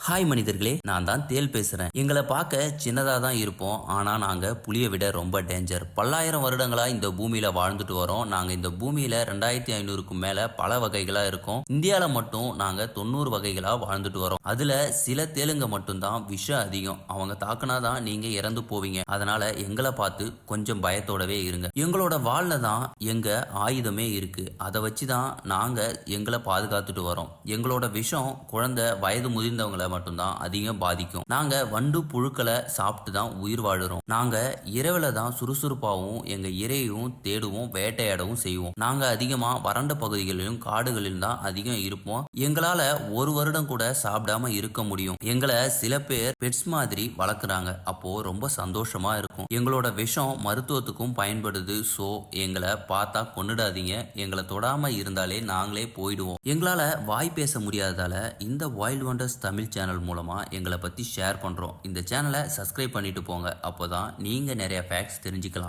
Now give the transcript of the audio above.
Hi மனிதர்களே, நான் தான் தேல் பேசுறேன். எங்களை பார்க்க சின்னதா தான் இருப்போம். ஆனா நாங்க புலியை விட ரொம்ப டேஞ்சர். பல்லாயிரம் வருடங்களா இந்த பூமியில வாழ்ந்துட்டு வரோம். நாங்க இந்த பூமியில 2500க்கும் மேல பல வகைகளா இருக்கோம். இந்தியால மட்டும் நாங்க 90 வகைகளா வாழ்ந்துட்டு வரோம். அதுல சில தேலுங்க மட்டும்தான் விஷம் அதிகம். அவங்க தாக்குனாதான் நீங்க இறந்து போவீங்க. அதனால எங்களை பார்த்து கொஞ்சம் பயத்தோடவே இருங்க. எங்களோட வால்ல தான் எங்க ஆயுதமே இருக்கு. அதை வச்சுதான் நாங்க எங்களை பாதுகாத்துட்டு வரோம். எங்களோட விஷம் குழந்தை வயது முதிர்ந்தவங்களை மட்டும்தான் அதிகம் பாதிக்கும். நாங்க வண்டு புழுக்களை சாப்பிட்டு தான் உயிர் வாழுறோம். நாங்க இரவுல தான் சுறுசுறுப்பாகவும் எங்க இரையும் தேடுவோம், வேட்டையாடவும் செய்வோம். நாங்க அதிகமா வறண்ட பகுதிகளிலும் காடுகளிலும் தான் அதிகம் இருப்போம். எங்களால ஒரு வருடம் கூட சாப்பிடாம இருக்க முடியும். எங்களை சில பேர் பெட்ஸ் மாதிரி வளர்க்குறாங்க. அப்போ ரொம்ப சந்தோஷமா இருக்கும். எங்களோட விஷம் மருத்துவத்துக்கும் பயன்படுது. சோ எங்களை பார்த்தா கொன்னுடாதீங்க. எங்களை தொடாம இருந்தாலே நாங்களே போயிடுவோம். எங்களால வாய் பேச முடியாததால இந்த வைல்ட் வண்டர்ஸ் தமிழ் சேனல் மூலமா எங்களை பத்தி ஷேர் பண்றோம். இந்த சேனலை சப்ஸ்கிரைப் பண்ணிட்டு போங்க. அப்போதான் நீங்க நிறைய ஃபேக்ட்ஸ் தெரிஞ்சுக்கலாம்.